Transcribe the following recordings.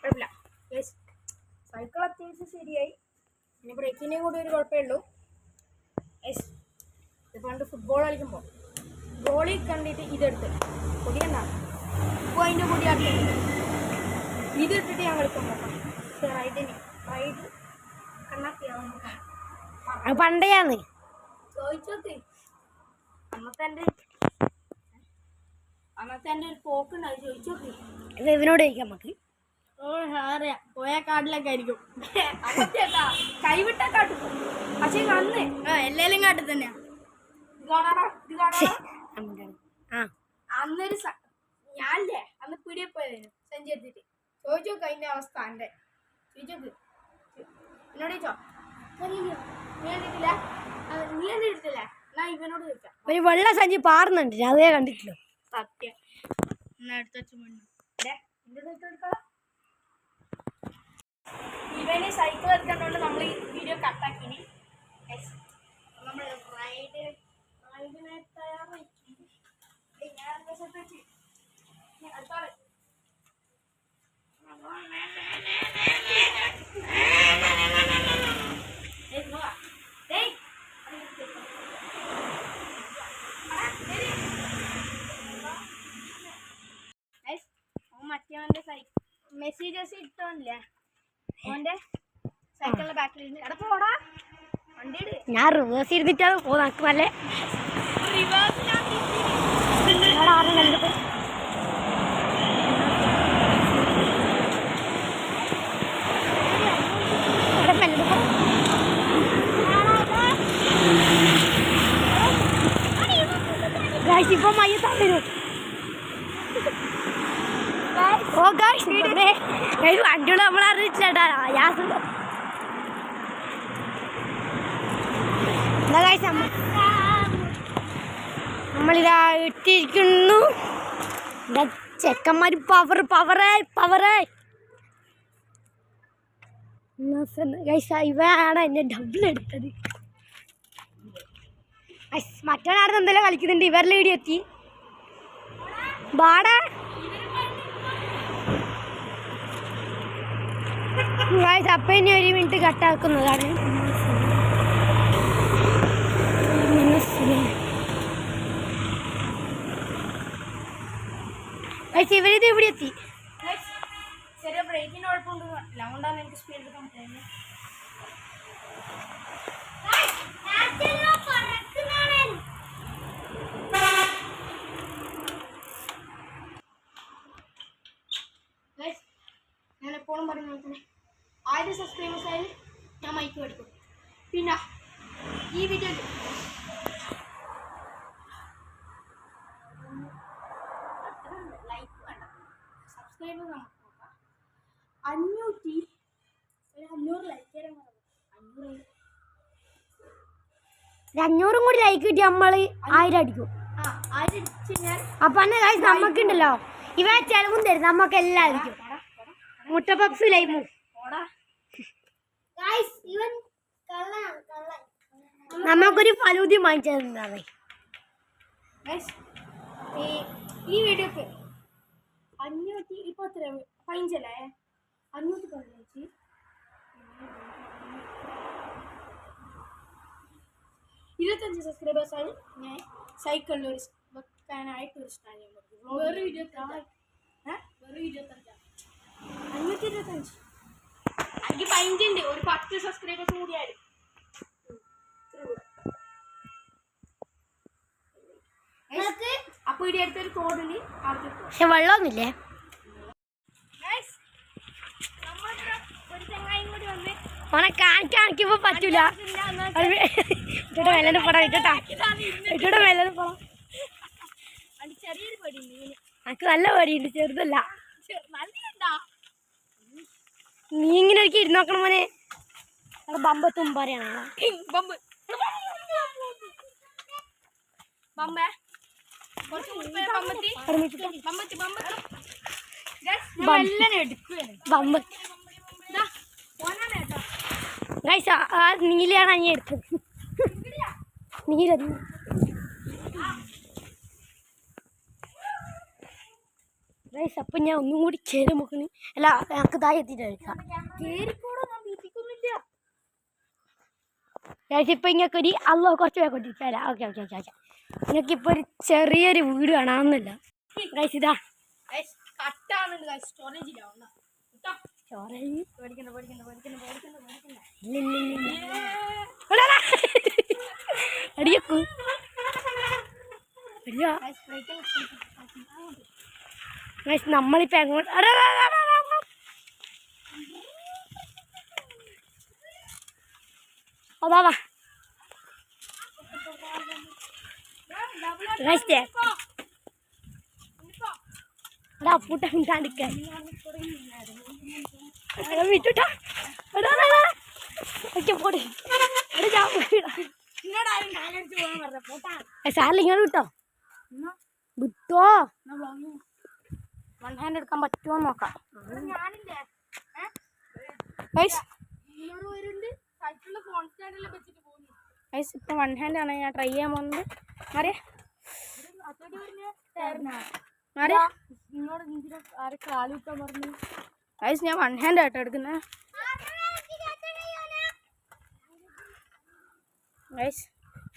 കുഴപ്പമില്ല സൈക്കിൾ അത്യാവശ്യം ശരിയായി. പിന്നെ ബ്രേക്കിൻ്റെയും കൂടി ഒരു കുഴപ്പമേ ഉള്ളൂ. ഇത് പണ്ട് ഫുട്ബോൾ കളിക്കുമ്പോൾ ഗോളിൽ കണ്ടിട്ട് ഇതെടുത്ത് പൊടിയുണ്ടാകും. ഇപ്പോൾ അതിൻ്റെ പൊടിയാക്കി ഇതിട്ടിട്ട് ഞാൻ കളിക്കുമ്പോൾ റൈഡ് കണ്ണാക്കിയാവുന്ന പണ്ടേയാണ് ചോദിച്ചോക്ക്. അന്നത്തെ എൻ്റെ ഒരു പോക്കുണ്ടാവും. ചോദിച്ചോക്ക്. ഇവനോട് ചോദിക്കാം നമുക്ക്. അറിയാം പോയ കാട്ടിലൊക്കെ ആയിരിക്കും. അന്നത്തേട്ടാ കൈവിട്ട കാട്ടു. പക്ഷെ അന്ന് എല്ലാരും കാട്ടിൽ തന്നെയാ. അന്നൊരു ഞാനല്ലേ അന്ന് പിടിയെ പോയതായിരുന്നു സഞ്ചി എടുത്തിട്ട്. ചോദിച്ചോക്ക് അതിന്റെ അവസ്ഥ. എന്റെ ചോദിച്ചോക്ക് എന്നോട് ചോദിച്ചോ. നീ കണ്ടിട്ടില്ല? നീ കണ്ടിട്ടില്ലേ? എന്നാ ഇവനോട് ചോദിക്കാം. ഒരു വെള്ള സഞ്ചി പാറുന്നുണ്ട്, അതേ കണ്ടിട്ടില്ല. സത്യം. എന്നാ എടുത്ത് വെച്ച് ഇവന് സൈക്കിൾ എടുക്കണ്ടോണ്ട് നമ്മൾ ഈ വീഡിയോ കട്ടാക്കിനി. നമ്മൾ റൈഡിനെ തയ്യാറാക്കി. മറ്റേ മെസ്സേജസ് ഇട്ടോന്നില്ലേ ഓന്റെ സൈക്കിളിന്റെ ബാക്കിലിരുന്ന് എടാ പോടാ വണ്ടി ഇട്. ഞാൻ റിവേഴ്സ് ഇരുന്നിട്ടാ പോക്ക് നല്ല റിവേഴ്സ് ഇപ്പൊ മയ്യത്താൻ വരും. ഓ ഗായ്സ് വണ്ടിയോട് നമ്മൾ അറിയിച്ചിട്ടാ നമ്മളിതാ ഇട്ടിരിക്കുന്നു. ചെക്കന്മാര് ഇവയാണ് എന്നെ ഡബിൾ എടുത്തത്. മറ്റവനായിരുന്നു എന്തെല്ലാം കളിക്കുന്നുണ്ട്. ഇവരുടെ വീഡിയോ എത്തി ബാടാ. അപ്പം ഇനി 1 മിനിറ്റ് കട്ടാക്കുന്നതാണ്. ഇവരിത് ഇവിടെ എത്തി. ചെറിയ ബ്രേക്കിന് കുഴപ്പമുണ്ട്. അതുകൊണ്ടാണ് എനിക്ക് സ്പീഡ് എടുക്കാൻ പറ്റുന്നത്. ഞാൻ എപ്പോഴും പറയുന്ന പോലെ തന്നെ 1000 സബ്സ്ക്രൈബേഴ്സ് ആയാലും ഞാൻ മൈക്ക് മേടിക്കും. പിന്നെ ഈ വീഡിയോയിൽ ലൈക്ക് വേണ്ട, സബ്സ്ക്രൈബേഴ്സ് നമുക്ക് നോക്കാം. 500 ലൈക്ക് തരാൻ 500 കൂടി ലൈക്ക് കിട്ടി നമ്മള് 1000 അടിക്കും. അപ്പൊ നമുക്കുണ്ടല്ലോ ഇവ ചെലവും തരും നമുക്ക് എല്ലാവർക്കും. മുട്ട പപ്സ് ലൈമു നമുക്കൊരു ഫലൂതി വാങ്ങിച്ചതാണ്. ഈ വീഡിയോക്ക് 500 ഇപ്പൊ എത്ര ഫൈൻസല്ലേ 515 25 സബ്സ്ക്രൈബേഴ്സായി ഞാൻ സൈക്കിളിൽ വെക്കാനായിട്ട് ഒരു സ്റ്റാൻഡ് ചെയ്യാൻ പറ്റും. വെറും 25 എനിക്ക് 15 ഉണ്ട്. ഒരു 10 സബ്സ്ക്രൈബേഴ്സ് കൂടിയായി. അപ്പൊ ഇവിടെ അടുത്തൊരു കോഡിന് പക്ഷെ വെള്ളമൊന്നുമില്ലേ. ഒരു ചങ്ങായും കൂടി വന്ന് ഓനെ കാണിക്കുമ്പോ പറ്റൂല. മെല്ലനെ പോടാ മെല്ലനെ പോടാ. ചെറിയൊരു പേടിയുണ്ട്. എനിക്ക് നല്ല പേടിയുണ്ട്, ചെറുതല്ല. നീ ഇങ്ങനെ ഒരിക്കൽ ഇരുന്നോക്കണം മോനെ. ബമ്പത്തും പറയണ നീലയാണ് അഞ്ഞ എടുത്തത്. നീല ഗൈസ് അപ്പം ഞാൻ ഒന്നും കൂടി കയറി നോക്കണി അല്ല ഞങ്ങൾക്ക് താഴെ എത്തിയിട്ട് കഴിക്കാം ഗൈസ് ഇപ്പം ഇങ്ങക്കൊരു അല്ലോ കുറച്ച് പേർ കൊണ്ടിരിക്കാം ഓക്കെ ഓക്കെ ഓക്കെ ഓക്കെ നിങ്ങൾക്കിപ്പോൾ ഒരു ചെറിയൊരു വീട് കാണാമെന്നില്ല ഗൈസ് ഇതാ അടിയക്കൂ നമ്മളിപ്പോ എങ്ങോട്ട് അതാ പൂട്ട മിണ്ടാണ്ടിക്കാൻ വിട്ടുട്ടാ പോട്ടെ സാറിൽ ഇങ്ങനെ വിട്ടോ വിട്ടോ 1 ഹാൻഡ് എടുക്കാൻ പറ്റുമോ നോക്കാം ഇപ്പൊ 1 ഹാൻഡ് ആണ് ഞാൻ ട്രൈ ചെയ്യാൻ പോകുന്നത് ഞാൻ 1 ഹാൻഡ് ആട്ടോ എടുക്കുന്നത്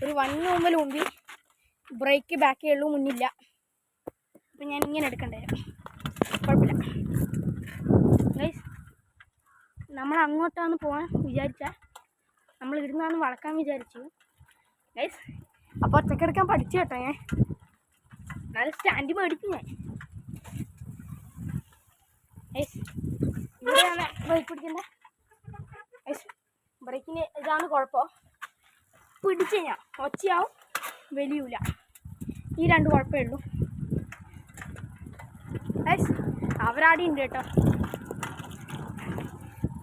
ഒരു 1 മുമ്പിൽ മുമ്പി ബ്രേക്ക് ബാക്കേ ഉള്ളൂ മുന്നില്ല അപ്പം ഞാൻ ഇങ്ങനെ എടുക്കേണ്ടി വരും കുഴപ്പമില്ല നമ്മൾ അങ്ങോട്ടാണ് പോകാൻ വിചാരിച്ചാൽ നമ്മൾ ഇരുന്നാണ് വളക്കാൻ വിചാരിച്ചു അപ്പോൾ ഒറ്റക്കെടുക്കാൻ പഠിച്ചു കേട്ടോ ഞാൻ നല്ല സ്റ്റാൻഡ് മേടിക്കും ഞാൻ ഇവിടെയാണ് ബ്രേക്ക് പിടിക്കേണ്ടത് ബ്രേക്കിന് ഇതാണ് കുഴപ്പം പിടിച്ച് കഴിഞ്ഞാൽ ഒച്ചയാവും വലിയൂല ഈ 2 കുഴപ്പമേ ഉള്ളൂ അവരാടി ഉണ്ട് കേട്ടോ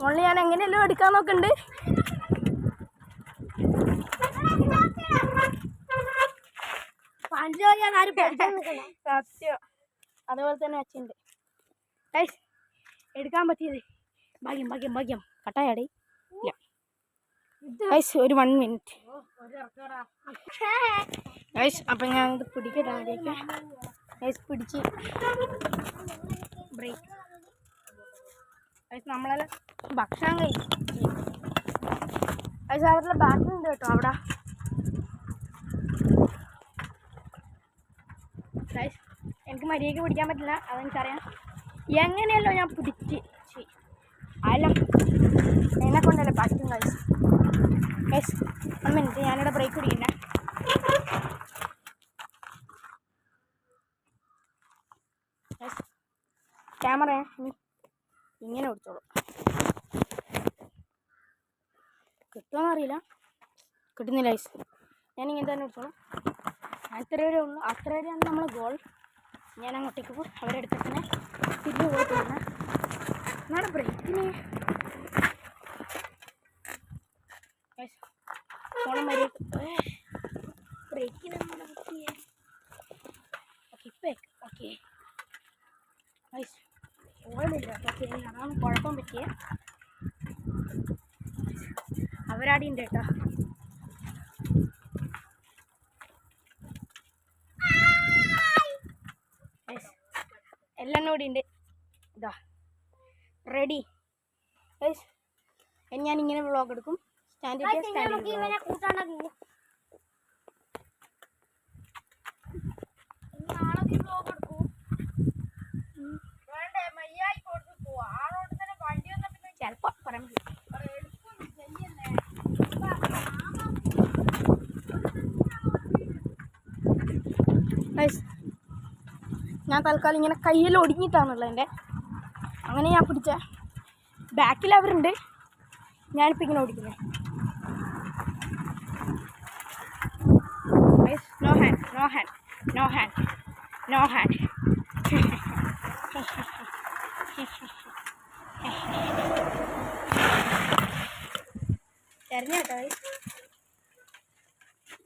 ഓൺലി ഞാൻ എങ്ങനെയല്ലോ എടുക്കാൻ നോക്കുന്നുണ്ട് ഞാൻ ആരും സത്യം അതുപോലെ തന്നെ വെച്ചിട്ടുണ്ട് എടുക്കാൻ പറ്റിയത് ഭാഗ്യം ഭാഗ്യം ഭാഗ്യം കട്ടായാടി ഒരു 1 മിനിറ്റ് അപ്പം ഞാനിത് പിടിക്കട്ടെ ആദ്യമൊക്കെ പിടിച്ച് ബ്രേക്ക് നമ്മളെല്ലാം ഭക്ഷണം കഴിച്ചു അവരുടെ ബാക്കിലുണ്ട് കേട്ടോ അവിടെ എനിക്ക് മര്യാദയ്ക്ക് പിടിക്കാൻ പറ്റില്ല അതെനിക്കറിയാം എങ്ങനെയല്ലോ ഞാൻ പിടിച്ച് അതെല്ലാം എന്നെ കൊണ്ടല്ലേ പറ്റും കഴിച്ചു 1 മിനിറ്റ് ഞാനിവിടെ ബ്രേക്ക് പിടിക്കണ്ടേ ക്യാമറ ഇങ്ങനെ പിടിച്ചോളൂ കിട്ടുമോയെന്ന് അറിയില്ല കിട്ടുന്നില്ല ഞാനിങ്ങനെ തന്നെ പിടിച്ചോളൂ അത്ര വരെ ഉള്ളൂ അത്ര വരെയാണ് നമ്മൾ ഗോൾ ഞാൻ അങ്ങോട്ടേക്ക് പോകും അവരെടുത്ത് തന്നെ തിരിഞ്ഞ് പോയിട്ട് വരണം എന്നാണ് ബ്രേക്കിന് ഫോൺ മര്യാദ ബ്രേക്കിന് ഓക്കെ ഇപ്പം ഓക്കെ ഓളില്ല പക്ഷേ അതാണ് കുഴപ്പം പറ്റിയ അവരാടിയുണ്ട് കേട്ടോ എല്ലാം കൂടി ഉണ്ട് ഇതാ റെഡി ഞാനിങ്ങനെ വ്ളോഗ് എടുക്കും സ്റ്റാൻഡ് ചിലപ്പോൾ പറയാൻ ഞാൻ തൽക്കാലം ഇങ്ങനെ കയ്യിൽ ഒടുങ്ങിയിട്ടാണുള്ളത് എൻ്റെ അങ്ങനെ ഞാൻ പിടിച്ച ബാക്കിൽ അവരുണ്ട് ഞാനിപ്പോൾ ഇങ്ങനെ ഓടിക്കുന്നത് no hand no hand no hand no hand തെരഞ്ഞേട്ടോ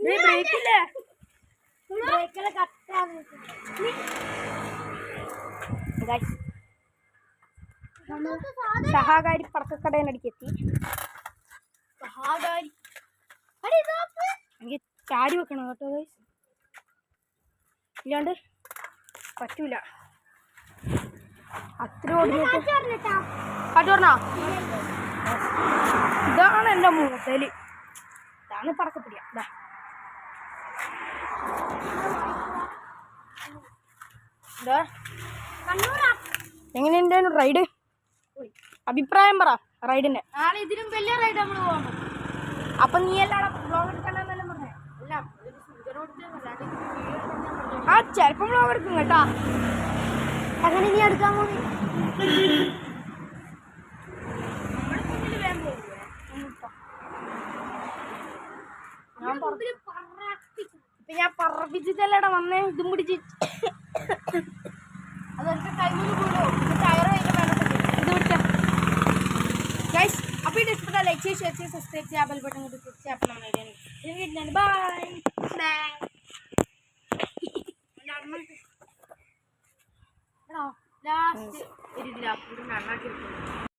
ബ്രേക്കില്ലേ ബ്രേക്കിലെ കട്ടാണ് സഹാകാരി പടക്കക്കടയിനടിക്ക് എത്തി സഹാകാരി എനിക്ക് ചാടി വെക്കണം കേട്ടോ ഇല്ലാണ്ട് പറ്റൂല അത്ര ഓടിഞ്ഞിട്ട് കാറ്റ് പറഞ്ഞോ ഇതാണ് എൻ്റെ മൂത്തല് ഇതാണ് പറക്കപ്പിടിയ ഇതാ എന്താ എങ്ങനെയുണ്ടായിരുന്നു റൈഡ് അഭിപ്രായം പറ റൈഡിന്റെ നാളെ ഇതിലും വലിയ റൈഡ് നമ്മൾ പോകണം. അപ്പൊ നീ എല്ലാം ബ്ലോഗ് എടുക്കാനെന്നെല്ലാം പറഞ്ഞേ അല്ല ഒരു സുഖരോട് ആ ചിലപ്പം ബ്ലോഗ് എടുക്കും കേട്ടാ അങ്ങനെ നീ എടുക്കാൻ പോയി നമ്മുടെ മുന്നിൽ വേഗം പോകും. ഇപ്പൊ ഞാൻ പറപ്പിച്ചിട്ടല്ലേടാ വന്നേ ഇതും പിടിച്ച് അതൊക്കെ കൈമിൽ പോലോ ടയർ കഴിക്കാൻ വേണം. ഇത് പിടിച്ച ഗൈസ് അപ്പോൾ ഇത് ഇഷ്ടപ്പെട്ട ലൈക്ക് ചെയ്ത് ഷെയർ ചെയ്ത് സബ്സ്ക്രൈബ് ചെയ്യാൻ ബെൽ ബട്ടൺ കൂടി ക്ലിക്ക് ചെയ്യാൻ ബൈ ലാസ്റ്റ് ഒരു നന്നാക്കി